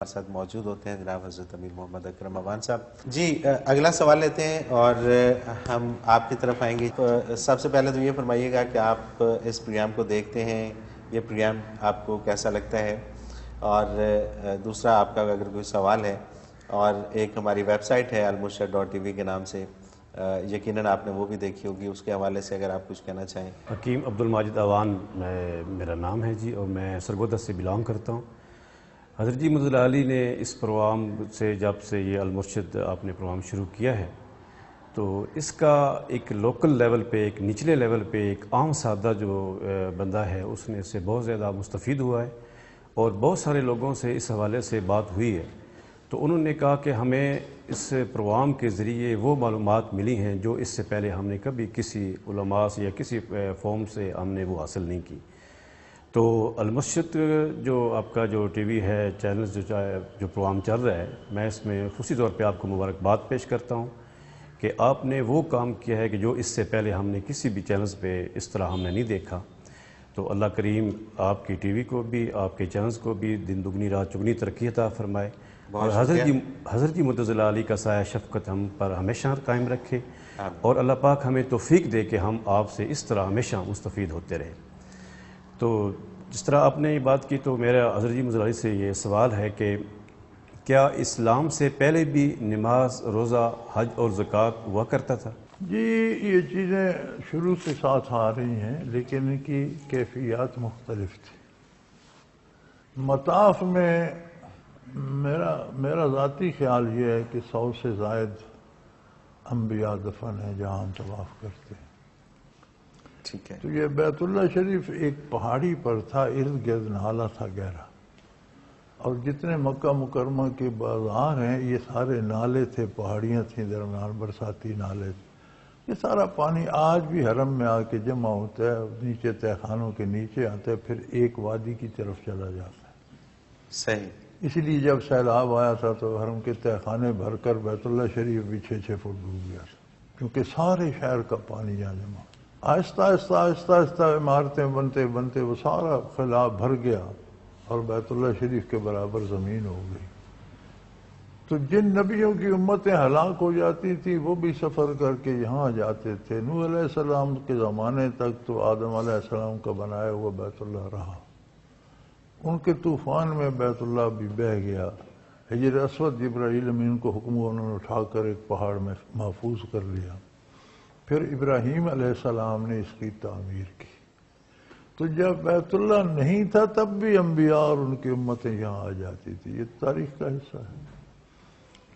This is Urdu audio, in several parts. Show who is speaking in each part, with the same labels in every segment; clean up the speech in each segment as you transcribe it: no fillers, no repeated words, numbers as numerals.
Speaker 1: ہمارے ساتھ موجود ہوتے ہیں جناب حضرت امیر محمد اکرم امان صاحب۔ جی اگلا سوال لیتے ہیں اور ہم آپ کی طرف آئیں گے۔ سب سے پہلے تو یہ فرمائیے گا کہ آپ اس پروگرام کو دیکھتے ہیں، یہ پروگرام آپ کو کیسا لگتا ہے، اور دوسرا آپ کا اگر کوئی سوال ہے، اور ایک ہماری ویب سائٹ ہے almurshid.tv کے نام سے، یقیناً آپ نے وہ بھی دیکھی ہوگی، اس کے حوالے سے اگر آپ کچھ کہنا چاہیں۔
Speaker 2: حکیم عبدالماجد اعوان میرا نام ہے جی، اور میں سرگودا سے بلانگ کرتا ہوں۔ حضرت جی مدعو علی نے اس پروگرام سے جب سے یہ المرشد آپ نے پروگرام شروع کیا ہے تو اس کا ایک لوکل لیول پہ، ایک نچلے لیول پہ ایک عام سادہ جو بندہ ہے اس نے اس سے بہت زیادہ مستفید ہوا ہے، اور بہت سارے لوگوں سے اس حوالے سے بات ہوئی ہے، تو انہوں نے کہا کہ ہمیں اس پروگرام کے ذریعے وہ معلومات ملی ہیں جو اس سے پہلے ہم نے کبھی کسی علماء سے یا کسی فارم سے ہم نے وہ حاصل نہیں کی۔ تو المرشد جو آپ کا جو ٹی وی ہے، چینلز جو پروگرام چل رہا ہے، میں اس میں خصوصی طور پہ آپ کو مبارکباد پیش کرتا ہوں کہ آپ نے وہ کام کیا ہے کہ جو اس سے پہلے ہم نے کسی بھی چینلز پہ اس طرح ہم نے نہیں دیکھا۔ تو اللہ کریم آپ کی ٹی وی کو بھی، آپ کے چینلز کو بھی دن دگنی رات چگنی ترقی عطا فرمائے، اور حضرت جی مدعو علی کا سایہ شفقت ہم پر ہمیشہ قائم رکھے، اور اللہ پاک ہمیں توفیق دے کہ ہم آپ سے اس طرح ہمیشہ مستفید ہوتے رہیں۔ تو جس طرح آپ نے یہ بات کی، تو میرا حضرت جی مدعو علی سے یہ سوال ہے کہ کیا اسلام سے پہلے بھی نماز، روزہ، حج اور زکوٰۃ ہوا کرتا تھا؟
Speaker 3: جی یہ چیزیں شروع سے ساتھ آ رہی ہیں، لیکن ان کی کیفیات مختلف تھی۔ مطاف میں میرا ذاتی خیال یہ ہے کہ 100 سے زائد انبیاء دفن ہیں جہاں ہم طواف کرتے ہیں۔
Speaker 1: ٹھیک ہے۔
Speaker 3: تو یہ بیت اللہ شریف ایک پہاڑی پر تھا، ارد گرد نالا تھا گہرا، اور جتنے مکہ مکرمہ کے بازار ہیں یہ سارے نالے تھے، پہاڑیاں تھیں درمیان، برساتی نالے تھے۔ یہ سارا پانی آج بھی حرم میں آ کے جمع ہوتا ہے، نیچے تہہ خانوں کے نیچے آتا ہے، پھر ایک وادی کی طرف چلا جاتا ہے۔
Speaker 1: صحیح۔
Speaker 3: اس لیے جب سیلاب آیا تھا تو حرم کے تہہ خانے بھر کر بیت اللہ شریف بھی 6-6 فٹ ڈوب گیا تھا، کیونکہ سارے شہر کا پانی یہاں جمع۔ آہستہ آہستہ آہستہ آہستہ عمارتیں بنتے بنتے وہ سارا خلا بھر گیا اور بیت اللہ شریف کے برابر زمین ہو گئی۔ تو جن نبیوں کی امتیں ہلاک ہو جاتی تھی وہ بھی سفر کر کے یہاں جاتے تھے۔ نوح علیہ السلام کے زمانے تک تو آدم علیہ السلام کا بنایا ہوا بیت اللہ رہا، ان کے طوفان میں بیت اللہ بھی بہہ گیا۔ حجر اسود جبرائیل امین کو حکم ہوا، انہوں نے اٹھا کر ایک پہاڑ میں محفوظ کر لیا۔ پھر ابراہیم علیہ السلام نے اس کی تعمیر کی۔ تو جب بیت اللہ نہیں تھا تب بھی انبیاء اور ان کی امتیں یہاں آ جاتی تھی، یہ تاریخ کا حصہ ہے۔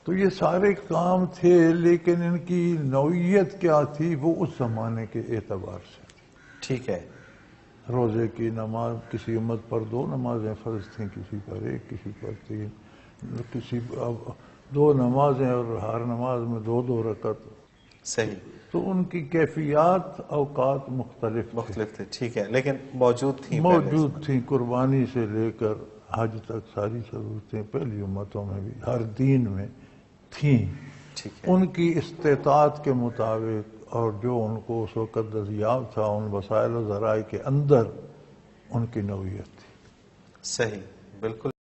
Speaker 3: تو یہ سارے کام تھے، لیکن ان کی نوعیت کیا تھی وہ اس زمانے کے اعتبار سے تھی۔
Speaker 1: ٹھیک ہے۔
Speaker 3: روزے کی نماز کسی امت پر 2 نمازیں فرض تھیں، کسی پر 1، کسی پر 3، کسی 2 نمازیں، اور ہر نماز میں 2 رکعت۔
Speaker 1: صحیح۔
Speaker 3: تو ان کی کیفیات اوقات مختلف
Speaker 1: تھے، ٹھیک ہے، لیکن موجود
Speaker 3: تھیں۔ قربانی سے لے کر حج تک ساری ضرورتیں پہلی امتوں میں بھی ہر دین میں تھیں، ان کی استطاعت کے مطابق، اور جو ان کو اس وقت دستیاب تھا ان وسائل و ذرائع کے اندر ان کی نوعیت تھی۔
Speaker 1: صحیح، بالکل۔